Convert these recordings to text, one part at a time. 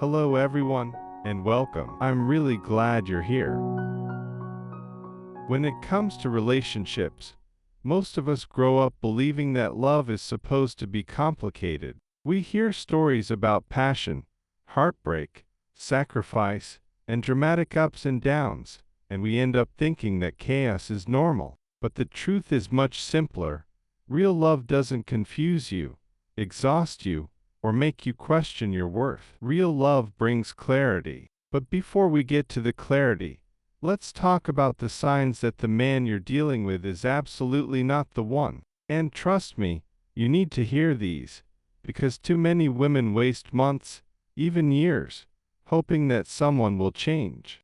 Hello everyone, and welcome. I'm really glad you're here. When it comes to relationships, most of us grow up believing that love is supposed to be complicated. We hear stories about passion, heartbreak, sacrifice, and dramatic ups and downs, and we end up thinking that chaos is normal. But the truth is much simpler. Real love doesn't confuse you, exhaust you, or make you question your worth. Real love brings clarity. But before we get to the clarity, let's talk about the signs that the man you're dealing with is absolutely not the one. And trust me, you need to hear these, because too many women waste months, even years, hoping that someone will change.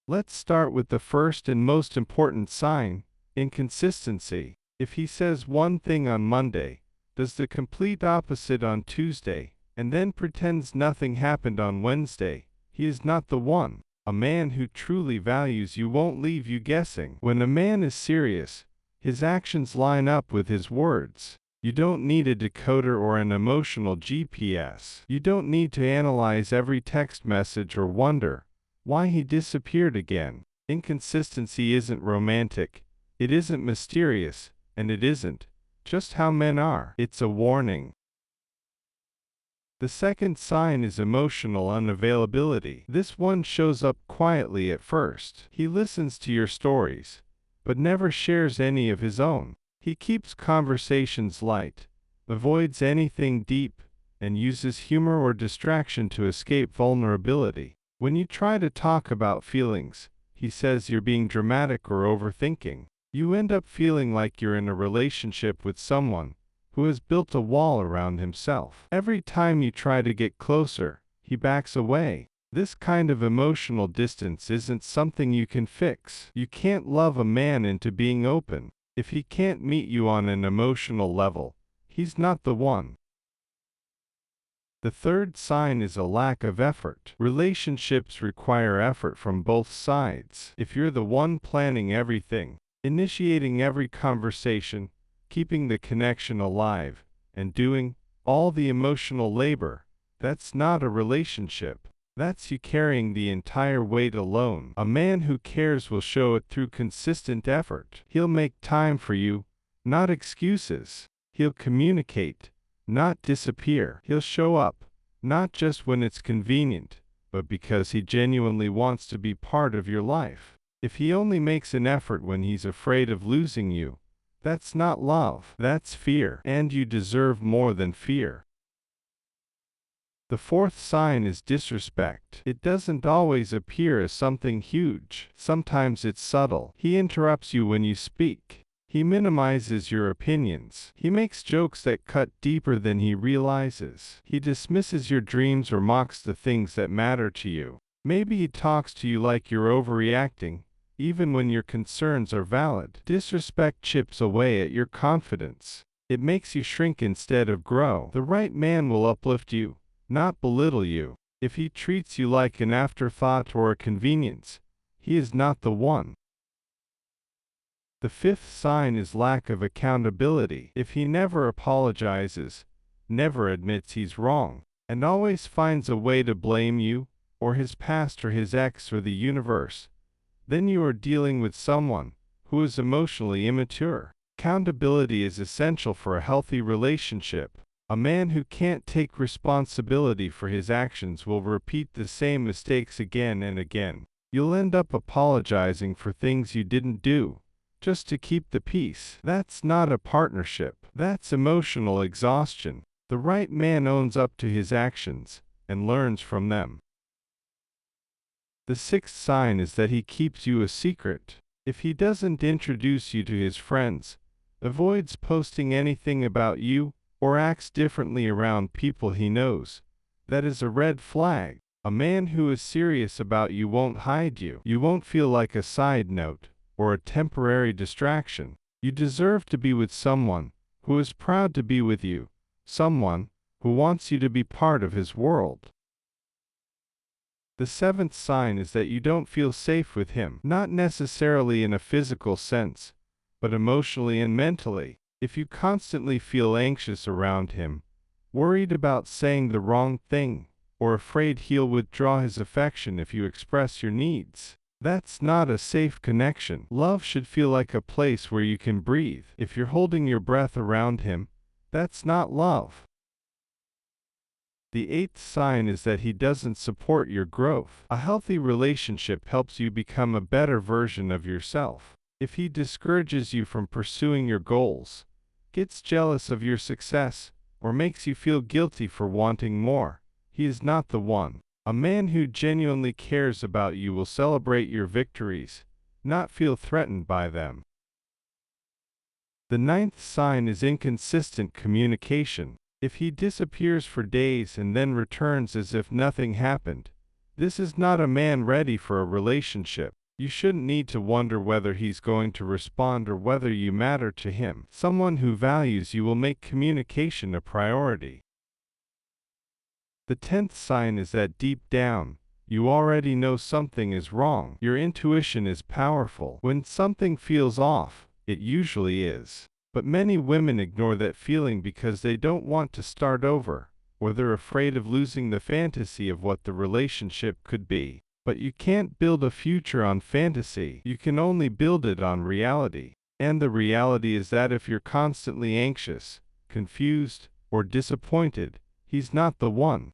Let's start with the first and most important sign, inconsistency. If he says one thing on Monday, does the complete opposite on Tuesday, and then pretends nothing happened on Wednesday, he is not the one. A man who truly values you won't leave you guessing. When a man is serious, his actions line up with his words. You don't need a decoder or an emotional GPS. You don't need to analyze every text message or wonder why he disappeared again. Inconsistency isn't romantic, it isn't mysterious, and it isn't just how men are. It's a warning. The second sign is emotional unavailability. This one shows up quietly at first. He listens to your stories, but never shares any of his own. He keeps conversations light, avoids anything deep, and uses humor or distraction to escape vulnerability. When you try to talk about feelings, he says you're being dramatic or overthinking. You end up feeling like you're in a relationship with someone who has built a wall around himself. Every time you try to get closer, he backs away. This kind of emotional distance isn't something you can fix. You can't love a man into being open. If he can't meet you on an emotional level, he's not the one. The third sign is a lack of effort. Relationships require effort from both sides. If you're the one planning everything, initiating every conversation, keeping the connection alive, and doing all the emotional labor, that's not a relationship. That's you carrying the entire weight alone. A man who cares will show it through consistent effort. He'll make time for you, not excuses. He'll communicate, not disappear. He'll show up, not just when it's convenient, but because he genuinely wants to be part of your life. If he only makes an effort when he's afraid of losing you, that's not love, that's fear, and you deserve more than fear. The fourth sign is disrespect. It doesn't always appear as something huge. Sometimes it's subtle. He interrupts you when you speak. He minimizes your opinions. He makes jokes that cut deeper than he realizes. He dismisses your dreams or mocks the things that matter to you. Maybe he talks to you like you're overreacting, even when your concerns are valid. Disrespect chips away at your confidence. It makes you shrink instead of grow. The right man will uplift you, not belittle you. If he treats you like an afterthought or a convenience, he is not the one. The fifth sign is lack of accountability. If he never apologizes, never admits he's wrong, and always finds a way to blame you, or his past or his ex or the universe, then you are dealing with someone who is emotionally immature. Accountability is essential for a healthy relationship. A man who can't take responsibility for his actions will repeat the same mistakes again and again. You'll end up apologizing for things you didn't do, just to keep the peace. That's not a partnership. That's emotional exhaustion. The right man owns up to his actions and learns from them. The sixth sign is that he keeps you a secret. If he doesn't introduce you to his friends, avoids posting anything about you, or acts differently around people he knows, that is a red flag. A man who is serious about you won't hide you. You won't feel like a side note or a temporary distraction. You deserve to be with someone who is proud to be with you, someone who wants you to be part of his world. The seventh sign is that you don't feel safe with him, not necessarily in a physical sense, but emotionally and mentally. If you constantly feel anxious around him, worried about saying the wrong thing, or afraid he'll withdraw his affection if you express your needs. That's not a safe connection. Love should feel like a place where you can breathe. If you're holding your breath around him, that's not love. The eighth sign is that he doesn't support your growth. A healthy relationship helps you become a better version of yourself. If he discourages you from pursuing your goals, gets jealous of your success, or makes you feel guilty for wanting more, he is not the one. A man who genuinely cares about you will celebrate your victories, not feel threatened by them. The ninth sign is inconsistent communication. If he disappears for days and then returns as if nothing happened, this is not a man ready for a relationship. You shouldn't need to wonder whether he's going to respond or whether you matter to him. Someone who values you will make communication a priority. The 10th sign is that deep down, you already know something is wrong. Your intuition is powerful. When something feels off, it usually is. But many women ignore that feeling because they don't want to start over, or they're afraid of losing the fantasy of what the relationship could be. But you can't build a future on fantasy. You can only build it on reality. And the reality is that if you're constantly anxious, confused, or disappointed, he's not the one.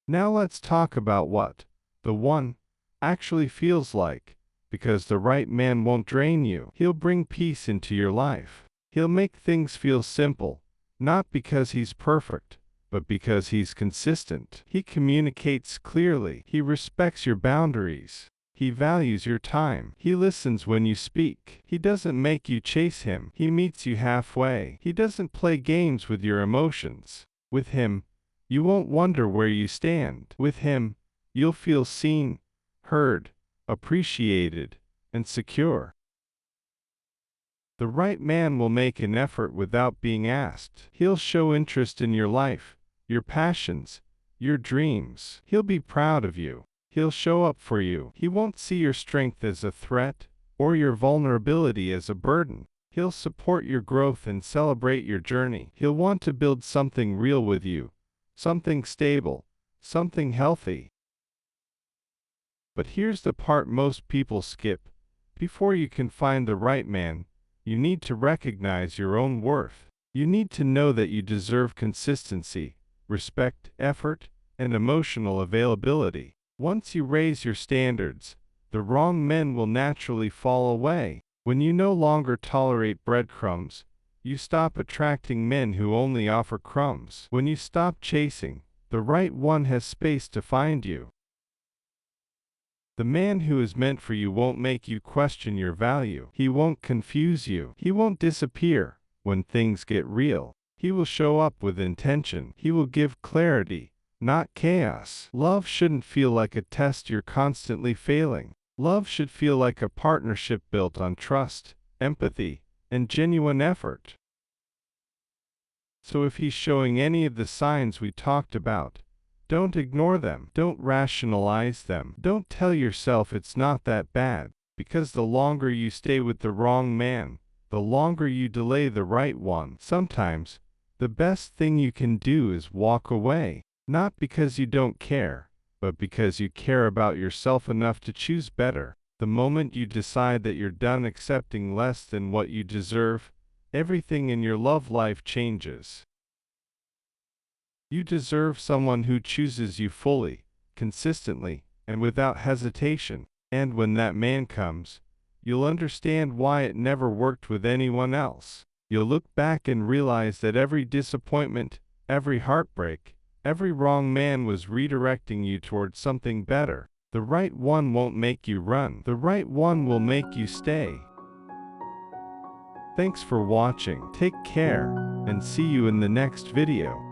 Now let's talk about what the one actually feels like. Because the right man won't drain you. He'll bring peace into your life. He'll make things feel simple, not because he's perfect, but because he's consistent. He communicates clearly. He respects your boundaries. He values your time. He listens when you speak. He doesn't make you chase him. He meets you halfway. He doesn't play games with your emotions. With him, you won't wonder where you stand. With him, you'll feel seen, heard, appreciated, and secure. The right man will make an effort without being asked. He'll show interest in your life, your passions, your dreams. He'll be proud of you. He'll show up for you. He won't see your strength as a threat or your vulnerability as a burden. He'll support your growth and celebrate your journey. He'll want to build something real with you, something stable, something healthy. But here's the part most people skip. Before you can find the right man, you need to recognize your own worth. You need to know that you deserve consistency, respect, effort, and emotional availability. Once you raise your standards, the wrong men will naturally fall away. When you no longer tolerate breadcrumbs, you stop attracting men who only offer crumbs. When you stop chasing, the right one has space to find you. The man who is meant for you won't make you question your value. He won't confuse you. He won't disappear when things get real. He will show up with intention. He will give clarity, not chaos. Love shouldn't feel like a test you're constantly failing. Love should feel like a partnership built on trust, empathy, and genuine effort. So if he's showing any of the signs we talked about, don't ignore them. Don't rationalize them. Don't tell yourself it's not that bad, because the longer you stay with the wrong man, the longer you delay the right one. Sometimes, the best thing you can do is walk away, not because you don't care, but because you care about yourself enough to choose better. The moment you decide that you're done accepting less than what you deserve, everything in your love life changes. You deserve someone who chooses you fully, consistently, and without hesitation. And when that man comes, you'll understand why it never worked with anyone else. You'll look back and realize that every disappointment, every heartbreak, every wrong man was redirecting you towards something better. The right one won't make you run. The right one will make you stay. Thanks for watching. Take care, and see you in the next video.